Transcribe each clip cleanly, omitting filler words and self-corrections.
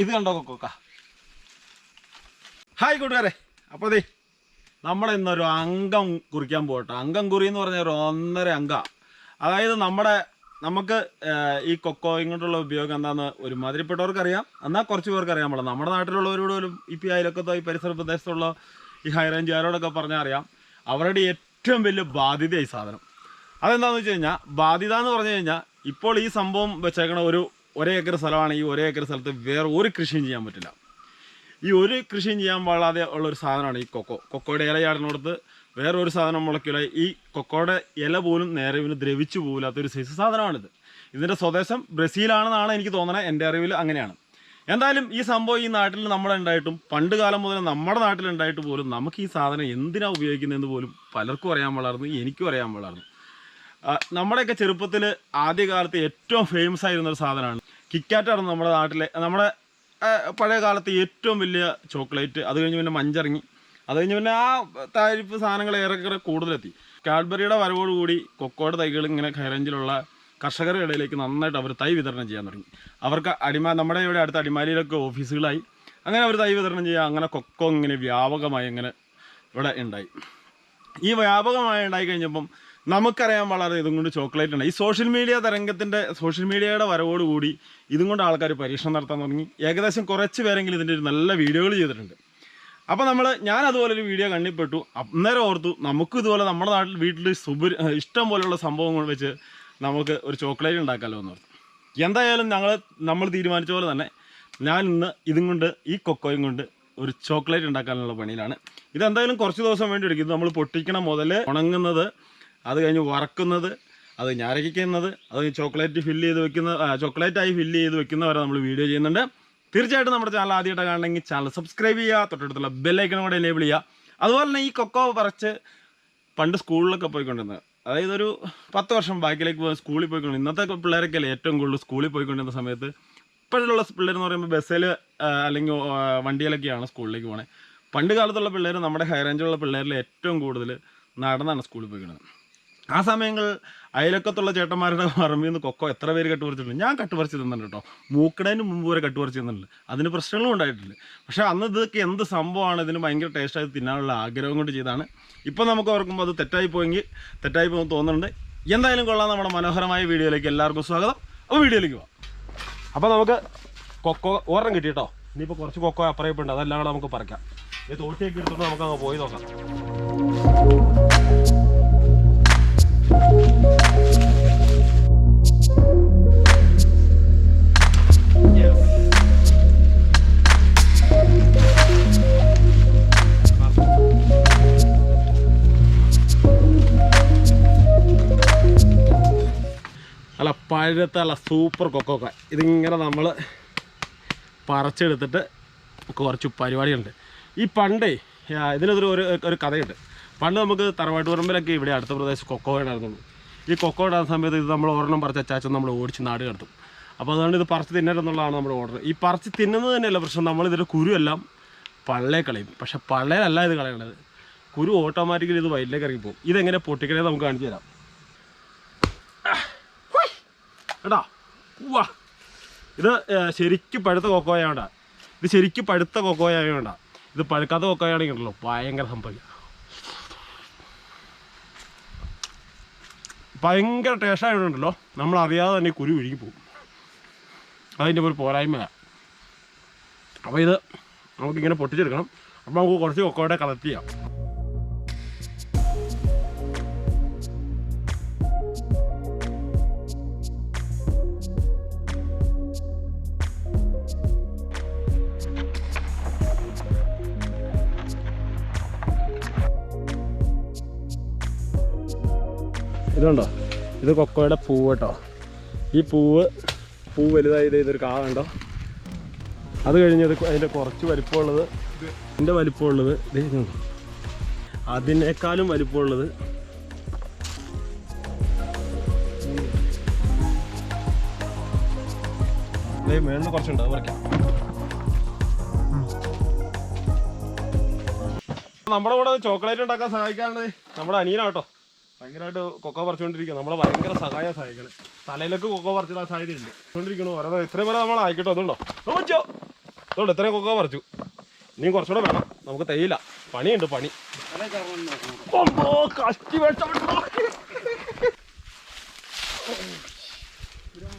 ഇത് കണ്ടോ കൊക്ക. ഹായ് കൂട്ടുകാരെ, അപ്പോൾ അതെ നമ്മളിന്നൊരു അംഗം കുറിക്കാൻ പോകട്ടെ. അംഗം കുറി എന്ന് പറഞ്ഞാൽ ഒരു 1.5 അംഗ. അതായത് നമുക്ക് ഈ കൊക്കോയും കൊണ്ടുള്ള ഉപയോഗം എന്താണെന്ന് ഒരുമാതിരിപ്പെട്ടവർക്കറിയാം, എന്നാൽ കുറച്ച് പേർക്ക് അറിയാൻ പാടില്ല. നമ്മുടെ നാട്ടിലുള്ളവരോട് പോലും ഈ അയലൊക്കത്തോ ഈ പരിസര പ്രദേശത്തുള്ള ഈ ഹൈ റേഞ്ചുകാരോടൊക്കെ പറഞ്ഞാൽ അറിയാം, അവരുടെ ഏറ്റവും വലിയ ബാധ്യതയായി സാധനം. അതെന്താണെന്ന് വെച്ച് കഴിഞ്ഞാൽ, ബാധ്യത എന്ന് പറഞ്ഞു കഴിഞ്ഞാൽ ഇപ്പോൾ ഈ സംഭവം വെച്ചേക്കണ ഒരേ ഏക്കർ സ്ഥലമാണ്. ഈ ഒരേ ഏക്കർ സ്ഥലത്ത് വേറെ ഒരു കൃഷിയും ചെയ്യാൻ പറ്റില്ല. ഈ ഒരു കൃഷിയും ചെയ്യാൻ പാടാതെ ഉള്ളൊരു സാധനമാണ് ഈ കൊക്കോയുടെ ഇല ചാടുന്നിടത്ത് വേറെ ഒരു സാധനം മുളയ്ക്കില്ല. ഈ കൊക്കോയുടെ ഇല പോലും നേരെ ഇവന് ദ്രവിച്ചു പോകില്ലാത്തൊരു സൈസ് സാധനമാണിത്. ഇതിൻ്റെ സ്വദേശം ബ്രസീലാണെന്നാണ് എനിക്ക് തോന്നണത്, എൻ്റെ അറിവിൽ അങ്ങനെയാണ്. എന്തായാലും ഈ സംഭവം ഈ നാട്ടിൽ നമ്മളുണ്ടായിട്ടും പണ്ട് കാലം മുതൽ നമ്മുടെ നാട്ടിലുണ്ടായിട്ട് പോലും നമുക്ക് ഈ സാധനം എന്തിനാണ് ഉപയോഗിക്കുന്നതെന്ന് പോലും പലർക്കും അറിയാൻ പാടായിരുന്നു, എനിക്കും അറിയാൻ പാടായിരുന്നു. നമ്മുടെയൊക്കെ ചെറുപ്പത്തിൽ ആദ്യകാലത്ത് ഏറ്റവും ഫേമസ് ആയിരുന്നൊരു സാധനമാണ് കിക്കാറ്റായിരുന്നു നമ്മുടെ നാട്ടിലെ. നമ്മുടെ പഴയ കാലത്ത് ഏറ്റവും വലിയ ചോക്ലേറ്റ്. അത് കഴിഞ്ഞ് പിന്നെ മഞ്ചിറങ്ങി, അത് കഴിഞ്ഞ് പിന്നെ ആ താരിഫ് സാധനങ്ങൾ ഏറെക്കുറെ കൂടുതലെത്തി. കാഡ്ബറിയുടെ വരവോടുകൂടി കൊക്കോയുടെ തൈകൾ ഇങ്ങനെ ഹൈറേഞ്ചിലുള്ള കർഷകരുടെ ഇടയിലേക്ക് നന്നായിട്ട് അവർ തൈ വിതരണം ചെയ്യാൻ തുടങ്ങി. അവർക്ക് നമ്മുടെ ഇവിടെ അടുത്ത അടിമാലിയിലൊക്കെ ഓഫീസുകളായി. അങ്ങനെ അവർ തൈ വിതരണം ചെയ്യുക. അങ്ങനെ കൊക്കോ ഇങ്ങനെ വ്യാപകമായി ഇങ്ങനെ ഇവിടെ ഉണ്ടായി. ഈ വ്യാപകമായി ഉണ്ടായി കഴിഞ്ഞപ്പം നമുക്കറിയാൻ വളരെ ഇതും കൊണ്ട് ചോക്ലേറ്റ് ഉണ്ട്. ഈ സോഷ്യൽ മീഡിയയുടെ വരവോടുകൂടി ഇതും കൊണ്ട് ആൾക്കാർ പരീക്ഷണം നടത്താൻ തുടങ്ങി. ഏകദേശം കുറച്ച് പേരെങ്കിലും ഇതിൻ്റെ ഒരു നല്ല വീഡിയോകൾ ചെയ്തിട്ടുണ്ട്. അപ്പോൾ ഞാൻ അതുപോലൊരു വീഡിയോ കണ്ടിപ്പെട്ടു. അന്നേരം ഓർത്തു, നമുക്കും ഇതുപോലെ നമ്മുടെ വീട്ടിൽ ഇഷ്ടം പോലെയുള്ള സംഭവങ്ങൾ വെച്ച് നമുക്ക് ഒരു ചോക്ലേറ്റ് ഉണ്ടാക്കാമല്ലോ എന്ന് ഓർത്തു. എന്തായാലും നമ്മൾ തീരുമാനിച്ച പോലെ തന്നെ ഞാൻ ഇന്ന് ഇതും കൊണ്ട് ഈ കൊക്കോയും കൊണ്ട് ഒരു ചോക്ലേറ്റ് ഉണ്ടാക്കാനുള്ള പണിയിലാണ്. ഇതെന്തായാലും കുറച്ച് ദിവസം വേണ്ടി എടുക്കും. ഇത് നമ്മൾ പൊട്ടിക്കണം മുതൽ ഉണങ്ങുന്നത്, അത് കഴിഞ്ഞ് വറക്കുന്നത്, അത് ഞാരക്കുന്നത്, അത് ചോക്ലേറ്റായി ഫില്ല് ചെയ്ത് വെക്കുന്നവരെ നമ്മൾ വീഡിയോ ചെയ്യുന്നുണ്ട്. തീർച്ചയായിട്ടും നമ്മുടെ ചാനൽ ആദ്യമായിട്ട് കാണണമെങ്കിൽ ചാനൽ സബ്സ്ക്രൈബ് ചെയ്യുക, തൊട്ടടുത്തുള്ള ബെല്ലൈക്കൺ കൂടെ എനേബിൾ ചെയ്യുക. അതുപോലെ തന്നെ ഈ കൊക്കോ പറിച്ച് പണ്ട് സ്കൂളിലൊക്കെ പോയിക്കൊണ്ടിരുന്നത്, അതായത് ഒരു 10 വർഷം ബാക്കിലേക്ക് സ്കൂളിൽ പോയിക്കൊണ്ടിരുന്നത്. ഇന്നത്തെ പിള്ളേരൊക്കെ അല്ലേ ഏറ്റവും കൂടുതൽ സ്കൂളിൽ പോയിക്കൊണ്ടിരുന്ന സമയത്ത്. ഇപ്പോഴുള്ള പിള്ളേരെന്ന് പറയുമ്പോൾ ബസ്സിൽ അല്ലെങ്കിൽ വണ്ടിയിലൊക്കെയാണ് സ്കൂളിലേക്ക് പോകണേ. പണ്ട് കാലത്തുള്ള പിള്ളേർ, നമ്മുടെ ഹൈ റേഞ്ചിലുള്ള പിള്ളേരിൽ ഏറ്റവും കൂടുതൽ നടന്നാണ് സ്കൂളിൽ പോയിക്കൊണ്ടിരുന്നത്. ആ സമയങ്ങളിൽ അയലക്കത്തുള്ള ചേട്ടന്മാരുടെ പറമ്പിൽ നിന്ന് കൊക്കോ എത്ര പേര് കട്ടുപറിച്ചിട്ടുണ്ട്. ഞാൻ കട്ടുപറിച്ച് തിന്നുണ്ട് കേട്ടോ. മൂക്കണേന് മുമ്പ് വരെ കട്ടുപറിച്ച് തിന്നിട്ടുണ്ട്. അതിന് പ്രശ്നങ്ങളും ഉണ്ടായിട്ടില്ല. പക്ഷേ അന്ന് ഇതൊക്കെ എന്ത് സംഭവമാണ്, ഇതിന് ഭയങ്കര ടേസ്റ്റായി തിന്നാനുള്ള ആഗ്രഹം കൊണ്ട് ചെയ്താണ്. ഇപ്പം നമുക്ക് ഓർക്കുമ്പോൾ അത് തെറ്റായി പോകുമെന്ന് തോന്നുന്നുണ്ട്. എന്തായാലും കൊള്ളാം. നമ്മുടെ മനോഹരമായ വീഡിയോയിലേക്ക് എല്ലാവർക്കും സ്വാഗതം. അപ്പോൾ വീഡിയോയിലേക്ക് പോകാം. അപ്പോൾ നമുക്ക് കൊക്കോ ഒരെണ്ണം കിട്ടി കേട്ടോ. ഇനിയിപ്പോൾ കുറച്ച് കൊക്കോ അപ്പറയപ്പുണ്ട്, അതെല്ലാം കൂടെ നമുക്ക് പറിക്കാം. ഈ തോട്ടിയൊക്കെ എടുത്തിട്ട് നമുക്ക് അങ്ങ് പോയി നോക്കാം. അല്ല പഴുത്തല്ല സൂപ്പർ കൊക്കോക്ക. ഇതിങ്ങനെ നമ്മൾ പറിച്ചെടുത്തിട്ട് കുറച്ച് പരിപാടിയുണ്ട്. ഈ പണ്ടേ ഇതിനൊരു കഥയുണ്ട്. പണ്ട് നമുക്ക് തറവാട്ട് പറമ്പിലൊക്കെ ഇവിടെ അടുത്ത പ്രദേശത്ത് കൊക്കോ ഉണ്ടായിരുന്നുള്ളൂ. ഈ കൊക്കോ ഉണ്ടാകുന്ന സമയത്ത് ഇത് നമ്മൾ ഒരെണ്ണം പറിച്ച് അച്ചാച്ചൻ നമ്മൾ ഓടിച്ച് നാട് കടത്തും. അപ്പോൾ അതുകൊണ്ട് ഇത് പറിച്ച് തിന്നരുതെന്നുള്ളതാണ് നമ്മുടെ ഓർഡർ. ഈ പറിച്ച് തിന്നുന്നത് തന്നെയല്ല പ്രശ്നം, നമ്മളിതിൻ്റെ കുരുവെല്ലാം പള്ളയെ കളയും. പക്ഷെ പള്ളയിലല്ല ഇത് കളയണത്, കുരു ഓട്ടോമാറ്റിക്കലി ഇത് വയലിലേക്ക് ഇറങ്ങിപ്പോകും. ഇതെങ്ങനെ പൊട്ടിക്കണേ നമുക്ക് കാണിച്ചു തരാം കേട്ടോ. വാ, ഇത് ശരിക്കും പഴുത്ത കൊക്കോയാവേണ്ട. ഇത് പഴുക്കാത്ത കൊക്കോയാണെങ്കിലല്ലോ ഭയങ്കര സംഭവിക്കുക. ഭയങ്കര ടേസ്റ്റായിട്ടുണ്ടല്ലോ, നമ്മളറിയാതെ തന്നെ കുരു ഒഴുകി പോകും. അതിൻ്റെ ഒരു പോരായ്മയാണ്. അപ്പോൾ ഇത് നമുക്കിങ്ങനെ പൊട്ടിച്ചെടുക്കണം. അപ്പോൾ നമുക്ക് കുറച്ച് കൊക്കോയുടെ കളക്ട് ചെയ്യാം. ഇതുണ്ടോ, ഇത് കൊക്കോയുടെ പൂവ് കേട്ടോ. ഈ പൂവ് പൂ വലുതായി ഇതൊരു കാ കണ്ടോ. അത് കഴിഞ്ഞത് അതിൻ്റെ കുറച്ച് വലിപ്പമുള്ളത്, ഇതിൻ്റെ വലിപ്പമുള്ളത്, അതിനേക്കാളും വലിപ്പമുള്ളത് മേളിൽ കുറച്ചുണ്ട്. അത് പറിക്കാം. നമ്മുടെ കൂടെ ചോക്ലേറ്റ് ഉണ്ടാക്കാൻ സഹായിക്കാറുണ്ട് നമ്മുടെ അനിയനാട്ടോ. ഭയങ്കരമായിട്ട് കൊക്കോ പറിച്ചുകൊണ്ടിരിക്കുക. നമ്മളെ ഭയങ്കര സഹായം സഹായിക്കണം. തലയിലേക്ക് കൊക്കോ പറിച്ചിടാൻ സാധ്യതയുണ്ട്. കൊണ്ടിരിക്കണു ഓരോ ഇത്രയും വരെ നമ്മൾ ആയിക്കോട്ടോ. അതുകൊണ്ടോ അതുകൊണ്ട് ഇത്രയും കൊക്കോ പറിച്ചു. ഇനിയും കുറച്ചുകൂടെ വേണം. നമുക്ക് തേയില പണിയുണ്ട്. പണി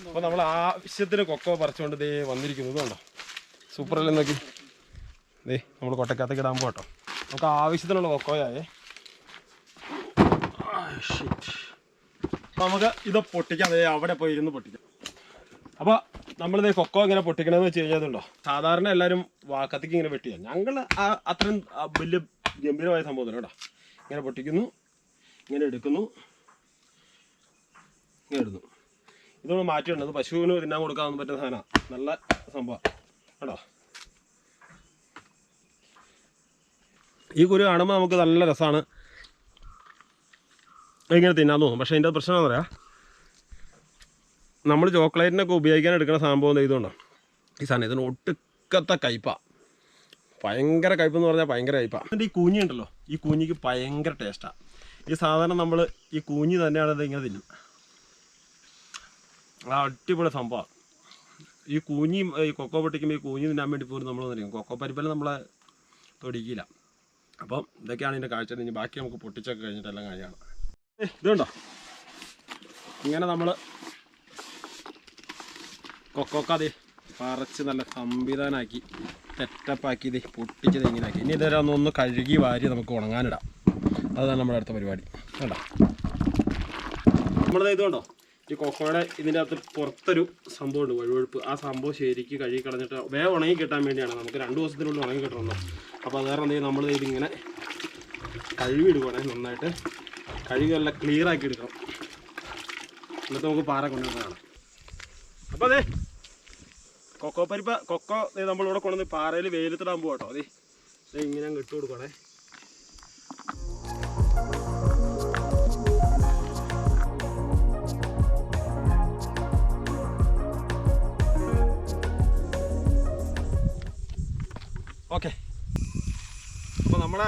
അപ്പൊ നമ്മൾ ആവശ്യത്തിന് കൊക്കോ പറിച്ചുകൊണ്ട് ദേ വന്നിരിക്കുന്നത് കണ്ടോ. സൂപ്പറല്ലേ നോക്കി. ദേ നമ്മൾ കൊട്ടക്കകത്തേക്ക് ഇടാൻ പോട്ടോ. നമുക്ക് ആവശ്യത്തിനുള്ള കൊക്കോയായേ. നമുക്ക് ഇത് പൊട്ടിക്കാം. അതേ അവിടെ പോയി ഇരുന്ന് പൊട്ടിക്കാം. അപ്പോൾ നമ്മളിത് കൊക്കോ ഇങ്ങനെ പൊട്ടിക്കണമെന്ന് വെച്ച് കഴിഞ്ഞതുണ്ടോ, സാധാരണ എല്ലാവരും കത്തിക്ക് ഇങ്ങനെ വെട്ടിയാണ്. ഞങ്ങൾ അത്രയും വലിയ ഗംഭീരമായ സംഭവം കേട്ടോ. ഇങ്ങനെ പൊട്ടിക്കുന്നു, ഇങ്ങനെ എടുക്കുന്നു, ഇങ്ങനെ ഇടുന്നു. ഇതൊന്ന് മാറ്റിയിട്ടുണ്ട്. അത് പശുവിന് തിന്നാൻ കൊടുക്കാൻ പറ്റുന്ന സാധനമാണ്. നല്ല സംഭവം കേട്ടോ. ഈ കുരു കാണുമ്പോൾ നമുക്ക് നല്ല രസമാണ്. ഇങ്ങനെ തിന്നാൻ തോന്നും. പക്ഷേ അതിൻ്റെ പ്രശ്നം എന്താ പറയുക, നമ്മൾ ചോക്ലേറ്റിനൊക്കെ ഉപയോഗിക്കാൻ എടുക്കുന്ന സംഭവം ഇതുകൊണ്ടോ ഈ സാധനം. ഇതിന് ഒട്ടുക്കത്തെ കയ്പാണ്. ഭയങ്കര കയ്പെന്ന് പറഞ്ഞാൽ ഭയങ്കര കയ്പാണ്. അതിൻ്റെ ഈ കൂഞ്ഞി ഉണ്ടല്ലോ, ഈ കൂഞ്ഞിക്ക് ഭയങ്കര ടേസ്റ്റാണ്. ഈ സാധാരണ നമ്മൾ ഈ കൂഞ്ഞി തന്നെയാണ് ഇത് ഇങ്ങനെ തിന്നും. അടിപൊളി സംഭവമാണ്. ഈ കൂഞ്ഞി ഈ കൊക്കോ പൊട്ടിക്കുമ്പോൾ ഈ കൂഞ്ഞി തിന്നാൻ വേണ്ടി പോലും നമ്മൾ അറിയാം. കൊക്കോ പരിപ്പെല്ലാം നമ്മളെ തൊടിക്കില്ല. അപ്പം ഇതൊക്കെയാണ് ഇതിൻ്റെ കാഴ്ച. ഇനി ബാക്കി നമുക്ക് പൊട്ടിച്ചൊക്കെ കഴിഞ്ഞിട്ടെല്ലാം കഴിയാണ്. ഇതുണ്ടോ, ഇങ്ങനെ നമ്മൾ കൊക്കോക്കത് പറിച്ച് നല്ല സംവിധാനമാക്കി സെറ്റപ്പാക്കി ഇത് പൊട്ടിച്ചത് ഇങ്ങനെയാക്കി. ഇനി ഇതുവരെ ഒന്ന് കഴുകി വാരി നമുക്ക് ഉണങ്ങാനിടാം. അതാണ് നമ്മുടെ അടുത്ത പരിപാടി. കേട്ടോ, നമ്മളിത് ഇതുകൊണ്ടോ ഈ കൊക്കോയുടെ ഇതിൻ്റെ അകത്ത് പുറത്തൊരു സംഭവമുണ്ട്, വഴുവഴുപ്പ്. ആ സംഭവം ശരിക്ക് കഴുകി കളഞ്ഞിട്ട് വേഗം ഉണങ്ങി കിട്ടാൻ വേണ്ടിയാണ്. നമുക്ക് 2 ദിവസത്തിനുള്ളിൽ ഉണങ്ങി കിട്ടണം. അപ്പോൾ അത് കാരണം എന്തെങ്കിലും നമ്മൾ ഇതിങ്ങനെ കഴുകി എടുക്കുകയാണെ നന്നായിട്ട് കഴുകി നല്ല ക്ലിയറാക്കി എടുക്കണം. എന്നിട്ട് നമുക്ക് പാറ കൊണ്ടുവന്നതാണ്. അപ്പോൾ അതെ കൊക്കോ പരിപ്പ് കൊക്കോ നമ്മളിവിടെ കൊണ്ടുവന്ന് പാറയിൽ വെയിലത്തിടാൻ പോകാം കേട്ടോ. അതെ ഇങ്ങനെ അങ്ങ് ഇട്ട് കൊടുക്കണേ. ഓക്കെ, അപ്പോൾ നമ്മുടെ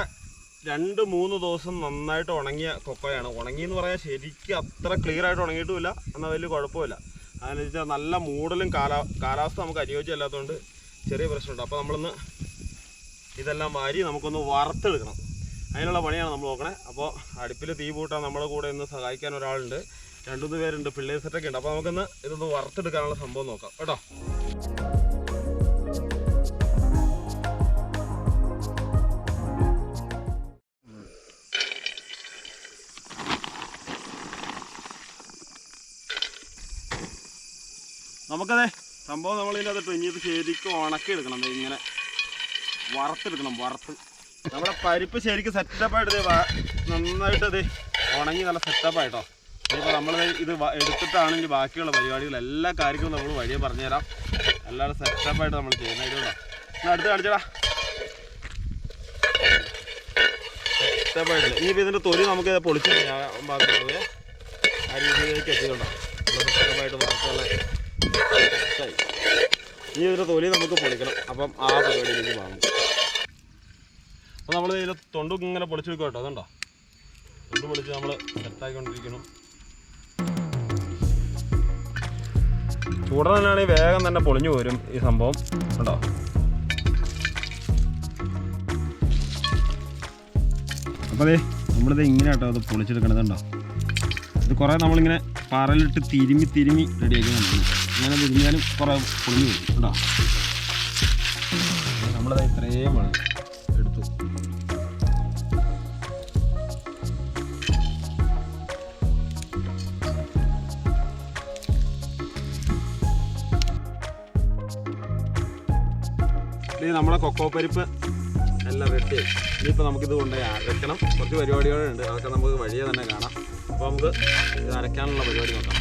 2-3 ദിവസം നന്നായിട്ട് ഉണങ്ങിയ കൊക്കോയാണ്. ഉണങ്ങിയെന്ന് പറയാൻ ശരിക്കും അത്ര ക്ലിയർ ആയിട്ട് ഉണങ്ങിയിട്ടുമില്ല, എന്നാൽ വലിയ കുഴപ്പമില്ല. അതെന്ന് വെച്ചാൽ നല്ല മൂടലും കാലാവസ്ഥ നമുക്ക് അനുയോജ്യമല്ലാത്തതുകൊണ്ട് ചെറിയ പ്രശ്നമുണ്ട്. അപ്പോൾ നമ്മളൊന്ന് ഇതെല്ലാം വാരി നമുക്കൊന്ന് വറുത്തെടുക്കണം. അതിനുള്ള പണിയാണ് നമ്മൾ നോക്കണേ. അപ്പോൾ അടുപ്പിൽ തീ പൂട്ടാൻ നമ്മുടെ കൂടെ ഇന്ന് സഹായിക്കാൻ ഒരാളുണ്ട്. 2-3 പേരുണ്ട്, പിള്ളേർ സെറ്റൊക്കെ ഉണ്ട്. അപ്പോൾ നമുക്കൊന്ന് ഇതൊന്ന് വറുത്തെടുക്കാനുള്ള സംഭവം നോക്കാം കേട്ടോ. നമുക്കതേ സംഭവം നമ്മളിതിനകത്ത് ഇനി ഇത് ശരിക്കും ഉണക്കിയെടുക്കണം. ഇങ്ങനെ വറുത്തെടുക്കണം. നമ്മുടെ പരിപ്പ് ശരിക്കും സെറ്റപ്പായിട്ട് നന്നായിട്ട് ഇത് ഉണങ്ങി നല്ല സെറ്റപ്പായിട്ടോ. ഇപ്പോൾ നമ്മൾ ഇത് എടുത്തിട്ടാണെങ്കിൽ ബാക്കിയുള്ള പരിപാടികൾ എല്ലാ കാര്യങ്ങളും നമ്മൾ വഴിയെ പറഞ്ഞുതരാം. എല്ലാവരും സെറ്റപ്പായിട്ട് നമ്മൾ ചെയ്യുന്ന ഇതുകൊണ്ടോ. അടുത്ത് കാണിച്ചടാ സെറ്റപ്പായിട്ട്. ഇനിയിപ്പോൾ ഇതിൻ്റെ തൊലി നമുക്ക് പൊളിച്ച് പാകത്തുള്ളത് ആ രീതിയിലേക്ക് എത്തിയിട്ടുണ്ടോ. സെറ്റപ്പായിട്ട് നമുക്കുള്ള ഇനി ഇതിൻ്റെ തൊലി നമുക്ക് പൊളിക്കണം. അപ്പം ആ പരിപാടിയിലേക്ക് വാങ്ങും. അപ്പോൾ നമ്മൾ ഇതിൻ്റെ തൊണ്ടും ഇങ്ങനെ പൊളിച്ച് വെക്കും കേട്ടോ. അതുണ്ടോ, തൊണ്ട് പൊളിച്ച് നമ്മൾ സെറ്റാക്കിക്കൊണ്ടിരിക്കുന്നു. ചൂട തന്നെയാണെങ്കിൽ വേഗം തന്നെ പൊളിഞ്ഞു പോരും ഈ സംഭവം കേട്ടോ. അപ്പോൾ അതെ നമ്മളിത് ഇങ്ങനെ കേട്ടോ അത് പൊളിച്ചെടുക്കണതുണ്ടോ. ഇത് കുറേ നമ്മളിങ്ങനെ പാറയിലിട്ട് തിരുമ്മി റെഡിയാക്കുന്നുണ്ട്. ഇങ്ങനെ തിരിഞ്ഞാലും കുറേ പൊളിഞ്ഞു വരും കേട്ടോ. നമ്മളത് ഇത്രയും വേണം എടുത്തു. ഇനി നമ്മുടെ കൊക്കോ പരിപ്പ് എല്ലാം റെഡിയായി. ഇനിയിപ്പോൾ നമുക്കിത് കൊണ്ടുപോയി അരയ്ക്കണം. കുറച്ച് പരിപാടികളുണ്ട്, അതൊക്കെ നമുക്ക് വഴിയെ തന്നെ കാണാം. അപ്പോൾ നമുക്ക് ഇത് അരയ്ക്കാനുള്ള പരിപാടി നോക്കാം.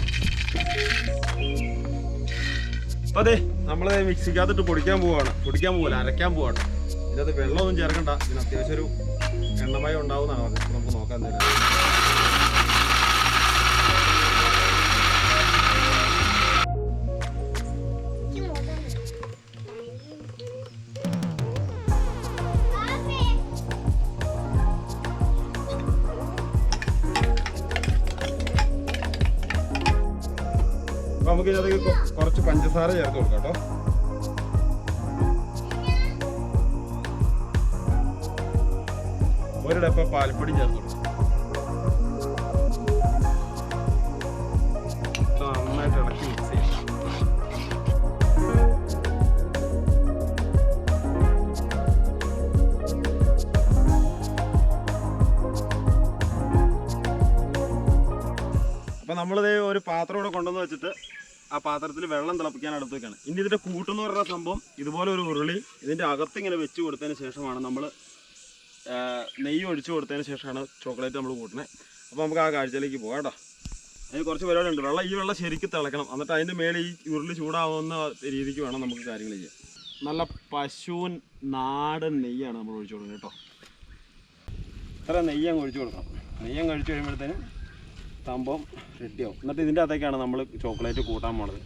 അപ്പോൾ അതെ നമ്മളത് മിക്സിക്കകത്തിട്ട് പൊടിക്കാൻ പോവില്ല, അരയ്ക്കാൻ പോവാണ്. ഇതിനകത്ത് വെള്ളമൊന്നും ചേർക്കണ്ട. ഇതിന് അത്യാവശ്യം ഒരു എണ്ണമയം ഉണ്ടാവുന്നതാണ് പറഞ്ഞത്. അപ്പോൾ നമുക്ക് നോക്കാൻ തരാം. അപ്പോൾ നമുക്ക് ഇതിനകത്തേക്ക് കുറച്ച് പഞ്ചസാര ചേർത്ത് കൊടുക്കാം കേട്ടോ. ഒരു ഡപ്പ പാൽപ്പൊടി ചേർത്ത് കൊടുക്കും. നന്നായിട്ട് ഇളക്കി മിക്സ് ചെയ്യാം. അപ്പോൾ നമ്മളിത് ഒരു പാത്രം ഇവിടെ കൊണ്ടുവന്ന് വെച്ചിട്ട് ആ പാത്രത്തിൽ വെള്ളം തിളപ്പിക്കാൻ അടുത്ത് വെക്കുകയാണ്. ഇനി ഇതിൻ്റെ കൂട്ടെന്ന് പറയുന്ന സംഭവം ഇതുപോലെ ഒരു ഉരുളി ഇതിൻ്റെ അകത്ത് ഇങ്ങനെ വെച്ച് കൊടുത്തതിന് ശേഷമാണ് നമ്മൾ നെയ്യ് ഒഴിച്ചു കൊടുത്തതിന് ശേഷമാണ് ചോക്ലേറ്റ് നമ്മൾ കൂട്ടുന്നത്. അപ്പോൾ നമുക്ക് ആ കാഴ്ചയിലേക്ക് പോകാം കേട്ടോ. അതിന് കുറച്ച് പരിപാടി ഉണ്ട്. ഈ വെള്ളം ശരിക്കും തിളക്കണം. എന്നിട്ട് അതിൻ്റെ മേലെ ഈ ഉരുളി ചൂടാവുന്ന രീതിക്ക് വേണം നമുക്ക് കാര്യങ്ങൾ ചെയ്യാം. നല്ല പശുവിൻ നാടൻ നെയ്യാണ് നമ്മൾ ഒഴിച്ചു കൊടുക്കുന്നത് കേട്ടോ. ഇത്ര നെയ്യങ്ങ് ഒഴിച്ചു കൊടുക്കണം. നെയ്യങ്ങ് ഒഴിച്ച് കഴിയുമ്പോഴത്തേനും സംഭവം റെഡിയാവും. എന്നിട്ട് ഇതിൻ്റെ അകത്തേക്കാണ് നമ്മൾ ചോക്ലേറ്റ് കൂട്ടാൻ പോണത്.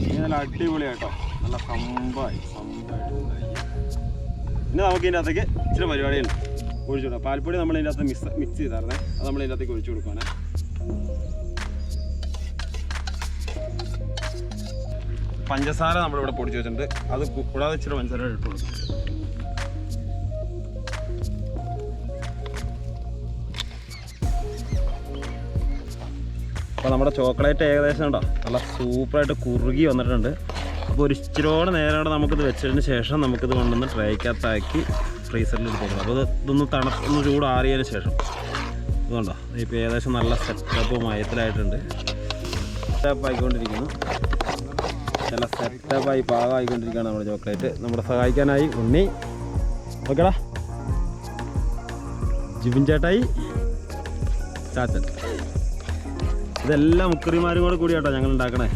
ഇനി നല്ല അടിപൊളിയായിട്ടോ, നല്ല സംഭവമായിട്ട്. ഇനി നമുക്ക് ഇതിൻ്റെ അകത്തേക്ക് ഇച്ചിരി പരിപാടിയുണ്ട്. ഒഴിച്ചു കൊടുക്കാം. പാൽപ്പൊടി നമ്മൾ ഇതിൻ്റെ അകത്ത് മിക്സ് ചെയ്തായിരുന്നേ, അത് നമ്മൾ ഇതിൻ്റെ അകത്തേക്ക് ഒഴിച്ചു കൊടുക്കുകയാണ്. പഞ്ചസാര നമ്മളിവിടെ പൊടിച്ച് വെച്ചിട്ടുണ്ട്. അത് കൂടാതെ ഇച്ചിരി പഞ്ചസാര ഇട്ട് കൊടുക്കാം. അപ്പോൾ നമ്മുടെ ചോക്ലേറ്റ് ഏകദേശം ഉണ്ടോ നല്ല സൂപ്പറായിട്ട് കുറുകി വന്നിട്ടുണ്ട്. അപ്പോൾ ഒരു ഇച്ചിരിയോടെ നേരോടെ നമുക്കിത് വെച്ചതിന് ശേഷം നമുക്കിത് കൊണ്ടുവന്ന് ട്രൈക്കകത്താക്കി ഫ്രീസറിൽ എടുത്ത്. അപ്പോൾ ഇതൊന്ന് ഒന്ന് ചൂടാറിയതിന് ശേഷം ഇതുകൊണ്ടോ ഇപ്പോൾ ഏകദേശം നല്ല സെറ്റപ്പ് മയത്തിലായിട്ടുണ്ട്. സെറ്റപ്പ് ആയിക്കൊണ്ടിരിക്കുന്നു. നല്ല സെറ്റപ്പായി പാകമായിക്കൊണ്ടിരിക്കുകയാണ് നമ്മുടെ ചോക്ലേറ്റ്. നമ്മുടെ സഹായിക്കാനായി ഉണ്ണി ഓക്കെടാ, ജിബിൻ ചേട്ടായി, ചാച്ചൻ, ഇതെല്ലാം മുക്കറിമാരും കൂടി കേട്ടോ ഞങ്ങൾ ഉണ്ടാക്കണേ.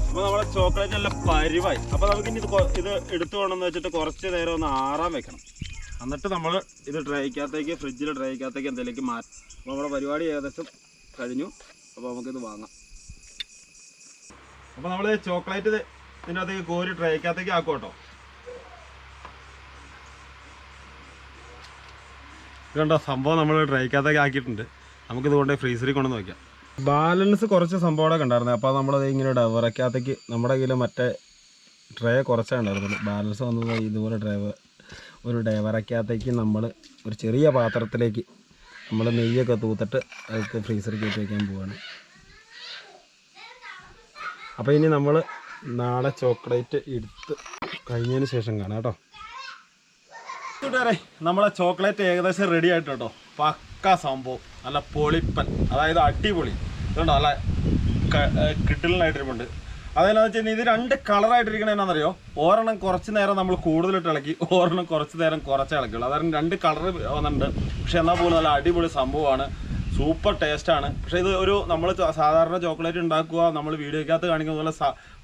അപ്പോൾ നമ്മുടെ ചോക്ലേറ്റ് നല്ല പരിവായി. അപ്പോൾ നമുക്കിനി ഇത് എടുത്തു കൊണ്ടെന്ന് വെച്ചിട്ട് കുറച്ച് നേരം ഒന്ന് ആറാൻ വെക്കണം. എന്നിട്ട് നമ്മൾ ഇത് ഫ്രിഡ്ജിൽ ഡ്രൈക്കകത്തേക്ക് എന്തെങ്കിലും മാറ്റും. അപ്പോൾ നമ്മുടെ പരിപാടി ഏകദേശം കഴിഞ്ഞു. അപ്പോൾ നമുക്കിത് വാങ്ങാം. അപ്പോൾ നമ്മൾ ചോക്ലേറ്റ് ഇതിനകത്തേക്ക് കോരി ഡ്രൈക്കകത്തേക്ക് ആക്കും കേട്ടോ. ഇതുകൊണ്ടോ സംഭവം നമ്മൾ ഡ്രൈക്കകത്തേക്ക് ആക്കിയിട്ടുണ്ട്. നമുക്കിത് കൊണ്ട് ഫ്രീസറിൽ കൊണ്ടുവന്ന് വയ്ക്കാം. ബാലൻസ് കുറച്ച് സംഭവമൊക്കെ ഉണ്ടായിരുന്നത്. അപ്പോൾ നമ്മളത് ഇങ്ങനെ ഡവറക്കകത്തേക്ക് നമ്മുടെ കയ്യിൽ മറ്റേ ട്രേ കുറച്ചേ ഉണ്ടായിരുന്നുള്ളൂ. ബാലൻസ് വന്നത് ഇതുപോലെ ഒരു ഡവറക്കകത്തേക്ക് നമ്മൾ ഒരു ചെറിയ പാത്രത്തിലേക്ക് നമ്മൾ നെയ്യൊക്കെ തൂത്തിട്ട് അതൊക്കെ ഫ്രീസറിൽ കയറ്റി വയ്ക്കാൻ പോവുകയാണ്. അപ്പോൾ ഇനി നമ്മൾ നാളെ ചോക്ലേറ്റ് എടുത്ത് കഴിഞ്ഞതിന് ശേഷം കാണാം കേട്ടോ. കൂട്ടുകാരെ, നമ്മളെ ചോക്ലേറ്റ് ഏകദേശം റെഡി ആയിട്ട് കേട്ടോ. പക്ക സംഭവം, നല്ല പൊളിപ്പൻ, അതായത് അടിപൊളി. ഇതുണ്ടോ നല്ല കിട്ടലിനായിട്ടിരിപ്പുണ്ട്. അതെന്നാന്ന് വെച്ച് കഴിഞ്ഞാൽ ഇത് രണ്ട് കളറായിട്ടിരിക്കണ എന്നാണെന്നറിയോ, ഒരെണ്ണം കുറച്ച് നേരം നമ്മൾ കൂടുതലിട്ട് ഇളക്കി, ഒരെണ്ണം കുറച്ച് നേരം കുറച്ച് ഇളക്കുള്ളൂ. അതായത് രണ്ട് കളർ വന്നിട്ടുണ്ട്. പക്ഷെ എന്നാൽ പോലും നല്ല അടിപൊളി സംഭവമാണ്, സൂപ്പർ ടേസ്റ്റാണ്. പക്ഷേ ഇത് ഒരു നമ്മൾ സാധാരണ ചോക്ലേറ്റ് ഉണ്ടാക്കുക നമ്മൾ വീഡിയോക്കകത്ത് കാണിക്കുന്ന പോലെ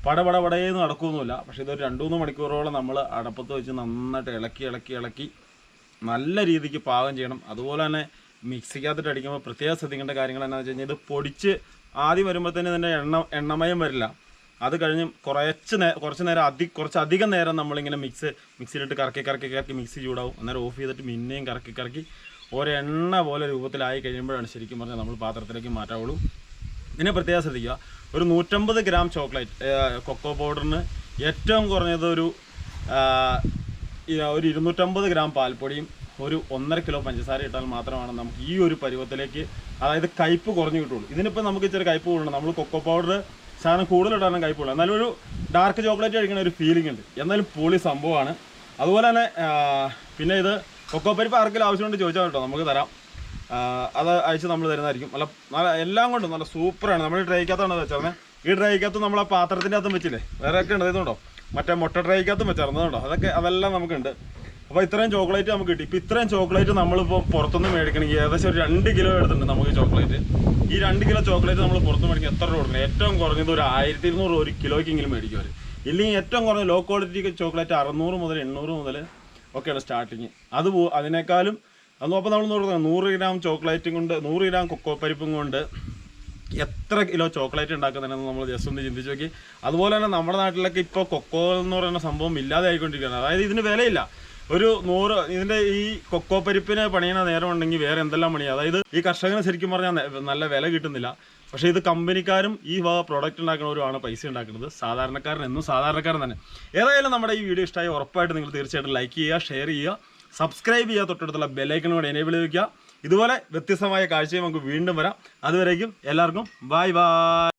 പടപടപടയെന്ന് നടക്കുകയൊന്നുമില്ല. പക്ഷേ ഇതൊരു 2-3 മണിക്കൂറോളം നമ്മൾ അടപ്പത്ത് വെച്ച് നന്നായിട്ട് ഇളക്കി നല്ല രീതിക്ക് പാകം ചെയ്യണം. അതുപോലെ തന്നെ മിക്സിക്കകത്തിട്ട് അടിക്കുമ്പോൾ പ്രത്യേകം ശ്രദ്ധിക്കേണ്ട കാര്യങ്ങൾ എന്താണെന്ന് വെച്ച് കഴിഞ്ഞാൽ ഇത് പൊടിച്ച് ആദ്യം വരുമ്പോഴത്തേന് ഇതിൻ്റെ എണ്ണമയം വരില്ല. അത് കഴിഞ്ഞ് കുറച്ചധികം നേരം നമ്മളിങ്ങനെ മിക്സിയിലിട്ട് കറക്കി മിക്സി ചൂടാവും. അന്നേരം ഓഫ് ചെയ്തിട്ട് പിന്നെയും കറക്കി ഒരെണ്ണ പോലെ രൂപത്തിലായി കഴിയുമ്പോഴാണ് ശരിക്കും പറഞ്ഞാൽ നമ്മൾ പാത്രത്തിലേക്ക് മാറ്റാവുള്ളൂ. ഇതിനെ പ്രത്യേകം ശ്രദ്ധിക്കുക. ഒരു 150 ഗ്രാം ചോക്ലേറ്റ് കൊക്കോ പൗഡറിന് ഏറ്റവും കുറഞ്ഞത് ഒരു 250 ഗ്രാം പാൽപ്പൊടിയും ഒരു 1.5 കിലോ പഞ്ചസാര ഇട്ടാൽ മാത്രമാണ് നമുക്ക് ഈ ഒരു പരുവത്തിലേക്ക്, അതായത് കയ്പ്പ് കുറഞ്ഞ് കിട്ടുള്ളൂ. ഇതിനിപ്പോൾ നമുക്ക് ഇച്ചിരി കയ്പ്പ് കൂടുതലുണ്ട്. നമ്മൾ കൊക്കോ പൗഡർ സാധനം കൂടുതലിട്ടാണ് കയ്പ്പുള്ളത്. എന്നാലും ഒരു ഡാർക്ക് ചോക്ലേറ്റ് കഴിക്കുന്ന ഒരു ഫീലിംഗ് ഉണ്ട്. എന്നാലും പൊളി സംഭവമാണ്. അതുപോലെ തന്നെ പിന്നെ ഇത് കൊക്കോ പരിപ്പ് ആർക്കെങ്കിലും ആവശ്യമുണ്ട് ചോദിച്ചാൽ കേട്ടോ, നമുക്ക് തരാം. അത് അയച്ച് നമ്മൾ തരുന്നതായിരിക്കും. നല്ല എല്ലാം കൊണ്ടും നല്ല സൂപ്പറാണ്. നമ്മൾ ഈ ഡ്രൈക്കകത്താണ് വെച്ചാൽ ഈ ഡ്രൈക്കകത്ത് നമ്മൾ ആ പാത്രത്തിൻ്റെ അകത്തും വെച്ചില്ലേ, വേറെ ഒക്കെ ഉണ്ട്. ഇതുണ്ടോ മറ്റേ മുട്ട ഡ്രൈക്കകത്തും വെച്ചായിരുന്നു കേട്ടോ. അതെല്ലാം നമുക്കുണ്ട്. അപ്പോൾ ഇത്രയും ചോക്ലേറ്റ് നമുക്ക് കിട്ടി. ഇപ്പോൾ ഇത്രയും ചോക്ലേറ്റ് നമ്മളിപ്പോൾ പുറത്തുനിന്ന് മേടിക്കണമെങ്കിൽ ഏകദേശം ഒരു 2 കിലോ എടുത്തിട്ടുണ്ട് നമുക്ക് ചോക്ലേറ്റ്. ഈ 2 കിലോ ചോക്ലേറ്റ് നമ്മൾ പുറത്ത് മേടിക്കുക എത്ര രൂപ കൊടുക്കണം? ഏറ്റവും കുറഞ്ഞത് ഒരു 1200 ഒരു കിലോയ്ക്കെങ്കിലും മേടിക്കും അവർ. ഇല്ലെങ്കിൽ ഏറ്റവും കുറഞ്ഞ ലോ ക്വാളിറ്റി ചോക്ലേറ്റ് 600 മുതൽ 800 മുതൽ ഒക്കെയാണ് സ്റ്റാർട്ടിങ്. അതിനേക്കാളും അപ്പോൾ നമ്മൾ നോക്കുന്നത് 100 ഗ്രാം ചോക്ലേറ്റും കൊണ്ട് 100 ഗ്രാം കൊക്കോ പരിപ്പും കൊണ്ട് എത്ര കിലോ ചോക്ലേറ്റ് ഉണ്ടാക്കുന്നതെന്ന് നമ്മൾ ജസ്റ്റ് ഒന്ന് ചിന്തിച്ച് നോക്കി. അതുപോലെ തന്നെ നമ്മുടെ നാട്ടിലൊക്കെ ഇപ്പോൾ കൊക്കോ എന്ന് പറയുന്ന സംഭവം ഇല്ലാതെ ആയിക്കൊണ്ടിരിക്കുകയാണ്. അതായത് ഇതിന് വിലയില്ല. ഒരു 100 ഇതിൻ്റെ ഈ കൊക്കോ പരിപ്പിന് പണിയണ നേരം ഉണ്ടെങ്കിൽ വേറെ എന്തെല്ലാം പണിയാണ്. അതായത് ഈ കർഷകന് ശരിക്കും പറഞ്ഞാൽ നല്ല വില കിട്ടുന്നില്ല. പക്ഷേ ഇത് കമ്പനിക്കാരും ഈ പ്രോഡക്റ്റ് ഉണ്ടാക്കുന്നവരുമാണ് പൈസ ഉണ്ടാക്കുന്നത്. സാധാരണക്കാരൻ എന്നും സാധാരണക്കാരൻ തന്നെ. ഏതായാലും നമ്മുടെ ഈ വീഡിയോ ഇഷ്ടമായി ഉറപ്പായിട്ട് നിങ്ങൾ തീർച്ചയായിട്ടും ലൈക്ക് ചെയ്യുക, ഷെയർ ചെയ്യുക, സബ്സ്ക്രൈബ് ചെയ്യുക, തൊട്ടടുത്തുള്ള ബെല്ലൈക്കൺ കൂടെ എനേബിൾ ചെയ്യുക. ഇതുപോലെ വ്യത്യസ്തമായ കാഴ്ചയും നമുക്ക് വീണ്ടും വരാം. അതുവരേക്കും എല്ലാവർക്കും ബൈ ബൈ.